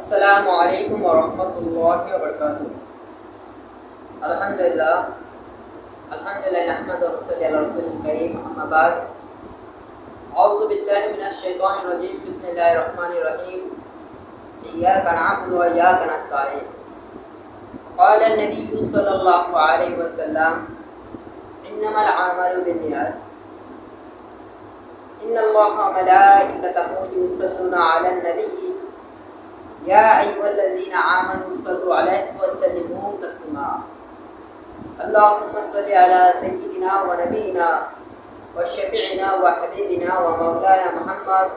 अस्सलामु अलैकुम वरहमतुल्लाहि वबरकातुहू। अल्हम्दुलिल्लाह नहमदुहु व नसल्ली अला रसूलिल करीम, अम्मा बाद। औज़ु बिल्लाहि मिनश शैतानिर रजीम, बिस्मिल्लाहिर रहमानिर रहीम। इय्याका नअबुदु व इय्याका नस्तईन। क़ाल नबिय्यु सल्लल्लाहु अलैहि वसल्लम, इन्नमल अअमालु बिन्नियात। इन्नल्लाहा व मलाइकतहु युसल्लूना अलन नबी या अय्युहल्लज़ीना आमनू सल्लु अलैहि व सल्लिमू तस्लीमा। अल्लाहुम्मा सल्लि अला सय्यिदिना व नबीना व शफीइना व हबीबिना व मौलाना मुहम्मद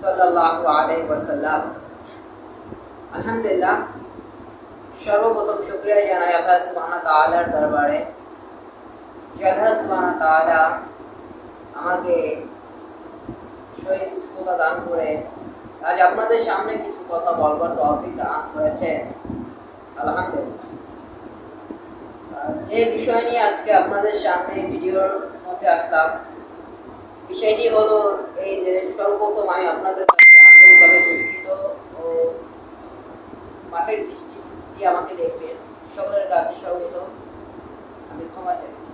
सल्लल्लाहु अलैहि वसल्लम। আলহামদুলিল্লাহ, সর্বপ্রথম শুকরিয়া জানাই আল্লাহ সুবহানাহু ওয়া তাআলার দরবারে, যে আল্লাহ সুবহানাহু ওয়া তাআলা আমাকে শরীর সুস্থতা দান করে আজ আপনাদের সামনে কিছু কথা বলবার তৌফিক দান করেছে। আলহামদুলিল্লাহ। যে বিষয় নিয়ে আজকে আপনাদের সামনে ভিডিওর মধ্যে আসলাম, বিষয়টি হলো এই যে সর্বপ্রথম আমি আপনাদের কাছে আন্তরিকভাবে দুঃখিত ও মাফের দৃষ্টি দিয়ে আমাকে দেখবেন। সকলের কাছে সর্বপ্রথম আমি ক্ষমা চাইছি,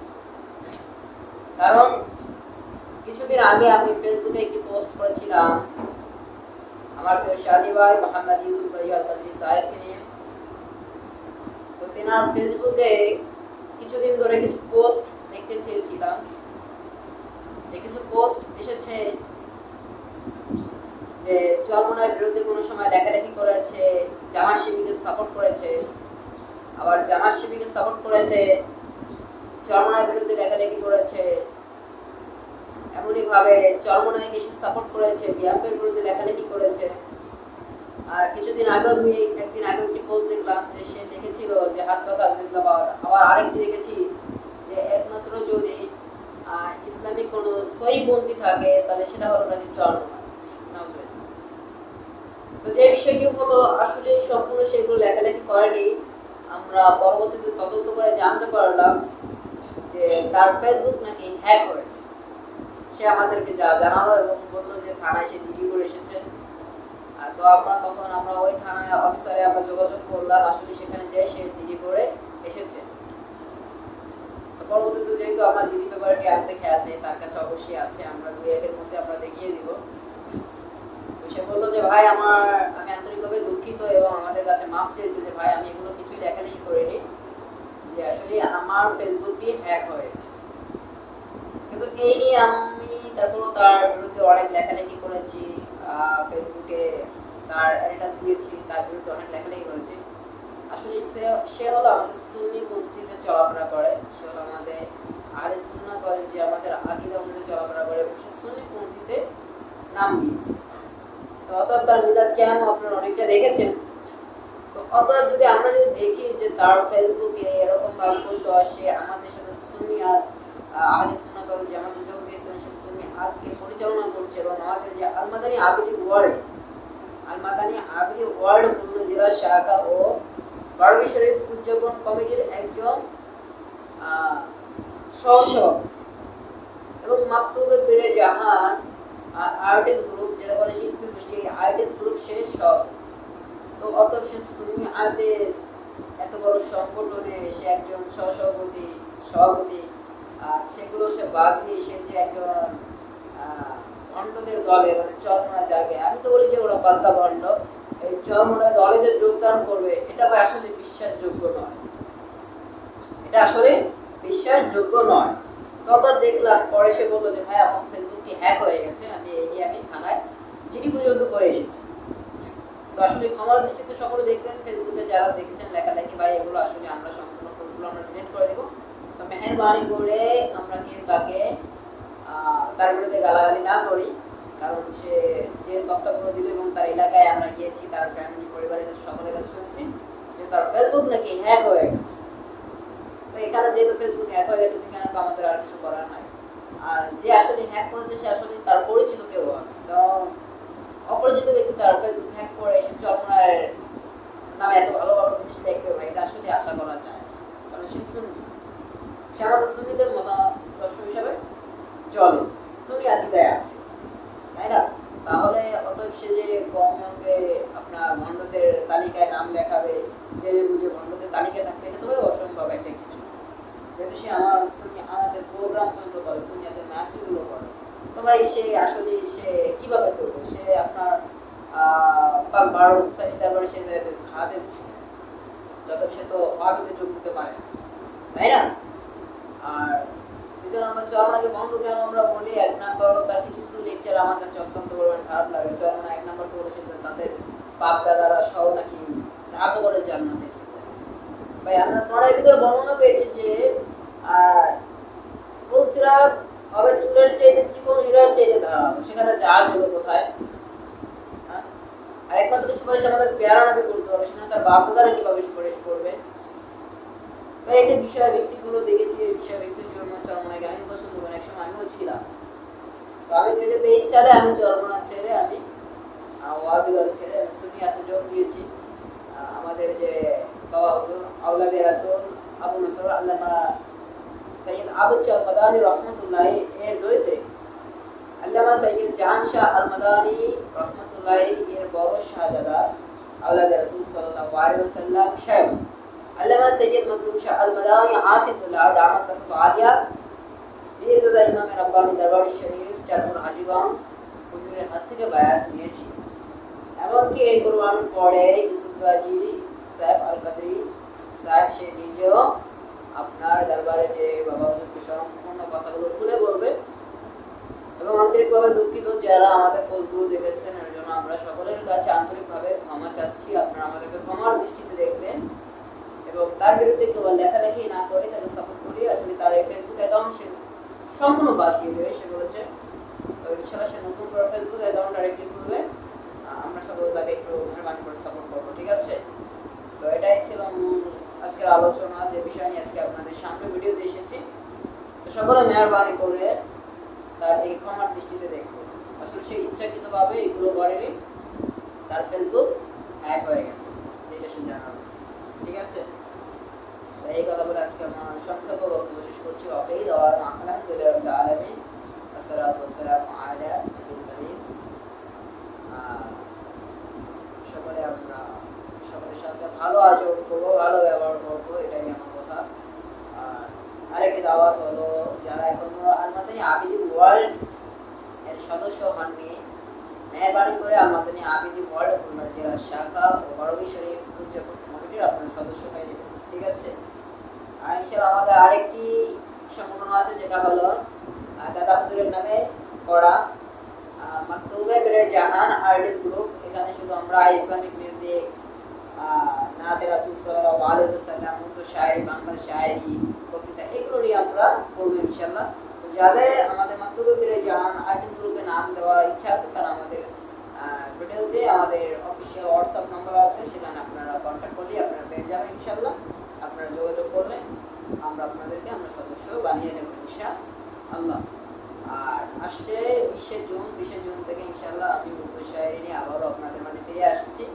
কারণ কিছুদিন আগে আমি ফেসবুকে একটি পোস্ট করেছিলাম আমার প্রিয় শাদি ভাই মোহাম্মদ ইউসুফ ভাই আল কাদরি সাহেবকে নিয়ে। তো তেনার ফেসবুকে কিছুদিন ধরে কিছু পোস্ট দেখতে চেয়েছিলাম, যে কিছু পোস্ট এসেছে যে চরমনার বিরুদ্ধে কোনো সময় লেখালেখি করেছে, জামাত শিবিরকে সাপোর্ট করেছে, আবার জামাত শিবিরকে সাপোর্ট করেছে, চরমনার বিরুদ্ধে লেখালেখি করেছে, এমনই ভাবে চরমনাইকে সে সাপোর্ট করেছে, বিএনপির বিরুদ্ধে লেখালেখি করেছে। আর কিছুদিন আগে একদিন আগে একটি পোস্ট দেখলাম যে সে লিখেছিল যে হাত পাখা জিন্দাবাদ। আবার আরেকটি দেখেছি যে একমাত্র যদি ইসলামিক কোনো সহি বন্দী থাকে তাহলে সেটা হলো নাকি চরমনাই। তো যে বিষয়টি হলো আসলে সম্পূর্ণ সেগুলো লেখালেখি করেনি। আমরা পরবর্তীতে তদন্ত করে জানতে পারলাম যে তার ফেসবুক নাকি হ্যাক হয়েছে। সে আমাদেরকে যা জানালো এবং বললো যে থানায় সে জিডি করে এসেছে। তো আমরা ওই থানায় অফিসারে আমরা যোগাযোগ করলাম, আসলে সেখানে যে সে জিডি করে এসেছে। তো পরবর্তীতে যেহেতু আমার জিডি পেপারটি আনতে খেয়াল নেই, তার কাছে অবশ্যই আছে, আমরা 2-1 এর মধ্যে আমরা দেখিয়ে দিব। তো সে বললো যে ভাই আমি আন্তরিকভাবে দুঃখিত এবং আমাদের কাছে মাফ চেয়েছে যে ভাই আমি এগুলো কিছুই লেখালেখি করিনি, যে আসলে আমার ফেসবুকটি হ্যাক হয়েছে। কিন্তু এই নিয়ে আমি তারপরও তার বিরুদ্ধে অনেক লেখালেখি করেছি, ফেসবুকে তার অ্যাড্রেস দিয়েছি, তার বিরুদ্ধে অনেক লেখালেখি করেছি। আসলে সে হলো আমাদের সুন্নি পদ্ধতিতে চলাফেরা করে, সে হলো আমাদের আহলে সুন্নাত ওয়াল যে আমাদের আকীদা অনুযায়ী চলাফেরা করে এবং সে সুন্নি পদ্ধতিতে নাম দিয়েছে। তো অতএব তার মিলাদ কেন আপনারা অনেকটা দেখেছেন। তো অতএব আমরা যদি দেখি যে তার ফেসবুকে এরকম ভাবে বলতো সে আমাদের সাথে সুন্নি আহলে সুন্নাত ওয়াল জামাতে যোগ দিয়েছেন, সে সুন্নি আদকে পরিচালনা করছে এবং আমাদের যে আল মাদানী আবিদি ওয়ার্ল্ড পূর্ণ জেলা শাখা ও বারবি শরীফ উদযাপন কমিটির একজন সহসভাপতি এবং মাকতুবে পীরে জাহান আর্টিস্ট গ্রুপ, যেটা বলে শিল্পী গোষ্ঠী আর্টিস্ট গ্রুপ, সে সব। তো অতএব সে সুন্নি আদের এত বড় সংগঠনে সে একজন সভাপতি, সেগুলো সে বাদ দিয়ে সে যে একজন ভণ্ডদের দলে মানে চরমনা জাগে, আমি তো বলি যে ওরা পাত্তা ভণ্ড, এই চরমনা দলে যে যোগদান করবে এটা আসলে বিশ্বাসযোগ্য নয়, এটা আসলে বিশ্বাসযোগ্য নয়। তখন দেখলাম পরে সে বললো যে ভাই আমার ফেসবুকটি হ্যাক হয়ে গেছে, আমি এই নিয়ে আমি থানায় জিডি পর্যন্ত করে এসেছি। তো আসলে ক্ষমার দৃষ্টিতে সকলে দেখবেন, ফেসবুকে যারা দেখেছেন লেখালেখি ভাই এগুলো আসলে আমরা সম্পূর্ণ পোস্টগুলো আমরা ডিলিট করে দেবো। তো মেহেরবানি করে আমরা কি তাকে তার বিরুদ্ধে গালাগালি না করি, কারণ সে যে তথ্যগুলো দিল এবং তার এলাকায় আমরা গিয়েছি, তার ফ্যামিলি পরিবারের কাছে সকলের কাছে শুনেছি যে তার ফেসবুক নাকি হ্যাক হয়ে গেছে। তো এখানে যেহেতু ফেসবুক হ্যাক হয়ে গেছে সেখানে তো আমাদের আর কিছু করার নাই। আর যে আসলে হ্যাক করেছে সে আসলে তার পরিচিত কেউ হয়, কারণ অপরিচিত ব্যক্তি তার ফেসবুক হ্যাক করে এসে চরমনার নামে এত ভালো ভালো জিনিস লিখবে ভাই, এটা আসলে আশা করা যায়, কারণ সে সুন্নি, সে আমাদের সুন্নিদের মতাদর্শ হিসাবে চলে, সুন্নি আকিদায় আছে, তাই না? তাহলে অতএব সে যে কমে আপনার ভণ্ডদের তালিকায় নাম লেখাবে, যে বুঝে ভণ্ডদের তালিকায় থাকবে, এটা তো ভাই অসম্ভব একটা কিছু। যেহেতু সে আমাদের প্রোগ্রাম তৈরি করে, সুনিয়াদের মাহফিলগুলো করে, তো ভাই সে আসলে সে কিভাবে করবে? সে আপনার পাক ভারত সোসাইটি তারপরে সে খাতে যত সে তো ভাবিতে যোগ দিতে পারে, তাই না? আর দ্বিতীয় নম্বর চরমনাকে বন্ধ কেন আমরা বলি? এক নাম্বার হলো তার কিছু কিছু লেকচার আমার কাছে অত্যন্ত পরিমাণে খারাপ লাগে। চরমনা এক নাম্বার তো বলেছেন তাদের বাপ দাদারা সব নাকি জাহাজে করে জান্নাতে। ভাই আমরা পড়ার ভিতর বর্ণনা পেয়েছি যে বলছিরা হবে চুলের চাইতে চিকন, হীরার চাইতে ধারালো, সেখানে জাহাজ হলো কোথায়? আর একমাত্র সুপারিশ আমাদের পেয়ারা নবী করতে হবে, সেখানে তার বাপ দাদারা কিভাবে সুপারিশ করবে? তাই এই যে বিষয় ব্যক্তিগুলো দেখেছি, এই বিষয় ব্যক্তির জন্য চরমনাকে আমি পছন্দ করি, একসময় আমিও ছিলাম। তো আমি 2023 সালে আমি চরমনা ছেড়ে আমি ওয়াহাবিবাদ ছেড়ে আমি সুন্নিয়াতে যোগ দিয়েছি। আমাদের যে বাবা হুজুর আওলাদে রাসূল আবু নসর আল্লামা সৈয়দ আবদ শাহ মাদানী রহমাতুল্লাহ এর দইতে আল্লামা সৈয়দ জাহান শাহ আল মাদানী রহমাতুল্লাহ এর বড় শাহজাদা আওলাদে রাসূল সাল্লাল্লাহু আলাইহি ওয়াসাল্লাম শাইখ আল্লামা সৈয়দ মকবুল শাহ আল মাদানী আতিফুল্লাহ দামাত বরকত আলিয়া পীরজাদা ইমাম রাব্বানী দরবার শরীফ চাঁদপুর হাজীগঞ্জ হুজুরের হাত থেকে বায়াত নিয়েছি। এমনকি এই কোরআন পড়ে ইউসুফ গাজী সাহেব আল কাদরি সাহেব সে নিজেও আপনার দরবারে যে বাবা হুজুরকে সম্পূর্ণ কথাগুলো খুলে বলবে। এবং আন্তরিকভাবে দুঃখিত যারা আমাদের পোস্টগুলো দেখেছেন, এর জন্য আমরা সকলের কাছে আন্তরিকভাবে ক্ষমা চাচ্ছি। আপনারা আমাদেরকে ক্ষমার দৃষ্টিতে দেখবেন এবং তার বিরুদ্ধে কেউ লেখালেখি না করে তাকে সাপোর্ট করি। আসলে তার এই ফেসবুক অ্যাকাউন্ট সে সম্পূর্ণ বাদ দিয়ে দেবে, সে বলেছে। তো ইনশাআল্লাহ সে নতুন করে ফেসবুক অ্যাকাউন্ট ডাইরেক্টলি খুলবে, আমরা সকলে তাকে একটু মেহরবানি করে সাপোর্ট করবো, ঠিক আছে? তো এটাই ছিল আজকের আলোচনা, যে বিষয় নিয়ে আজকে আপনাদের সামনে ভিডিওতে এসেছি। তো সকলে মেহরবানি করে তার এই ক্ষমার দৃষ্টিতে দেখবো। আসলে সে ইচ্ছাকৃতভাবে এগুলো করেনি, তার ফেসবুক হ্যাক হয়ে গেছে, যেটা সে জানাবে, ঠিক আছে? এই কথা বলে আজকে আমার সংক্ষেপ বক্তব্য শেষ করছি। আলহামদুলিল্লাহ রাব্বিল আলামিন, আসসালাতু ওয়াসসালামু আলা নবিয়িল কারীম। সকলে আমরা সকলের সাথে ভালো আচরণ করবো, ভালো ব্যবহার করবো, এটাই আমার কথা। আর আরেকটি দাওয়াত হলো, যারা এখনো আল-মাদানী আবিদি ওয়ার্ল্ড এর সদস্য হননি, মেহরবানি করে আল-মাদানী আবিদি ওয়ার্ল্ড খুলনা জেলা শাখা ও বড়বী শরীফ উদযাপন কমিটির আপনার সদস্য হয়ে নেবেন, ঠিক আছে? আর ইনশাআল্লাহ আমাদের আরেকটি সংগঠন আছে, যেটা হলো দাদা হুজুরের নামে করা মাকতুবে বেরে জাহান আর্টিস্ট গ্রুপ। এখানে শুধু আমরা ইসলামিক মিউজিক, নাতে রাসূল সাল্লাল্লাহু আলাইহি ওয়াসাল্লাম, উর্দু শায়রি, বাংলা শায়রি, কবিতা, এগুলো নিয়ে আমরা করবো ইনশাআল্লাহ। তো যাদের আমাদের মাকতুবে বেরে জাহান আর্টিস্ট গ্রুপে নাম দেওয়া ইচ্ছা আছে, তারা আমাদের ভিডিওতে আমাদের অফিসিয়াল হোয়াটসঅ্যাপ নম্বর আছে, সেখানে আপনারা কন্ট্যাক্ট করলে আপনারা পেয়ে যাবেন ইনশাআল্লাহ। আপনারা যোগাযোগ করলে আমরা আপনাদেরকে আমরা সদস্য বানিয়ে নেব ইনশাআল্লাহ। আর আসছে 20 জুন থেকে ইনশাআল্লাহ আমি উর্দু শায়রি নিয়ে আবারও আপনাদের মাঝে ফিরে আসছি।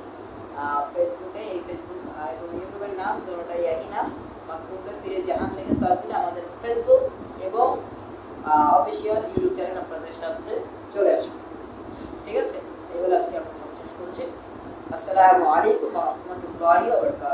ফেসবুকে, এই ফেসবুক এবং ইউটিউবের নাম দুটোটাই একই নাম, মাকতুবে বেরে জাহান লিখে সার্চ দিলে আমাদের ফেসবুক এবং অফিসিয়াল ইউটিউব চ্যানেল আপনাদের সামনে চলে আসবে, ঠিক আছে? এই বলে আজকে আমরা শেষ করছি। আসসালামু আলাইকুম ওয়া রাহমাতুল্লাহি ওয়া বারাকাতুহু।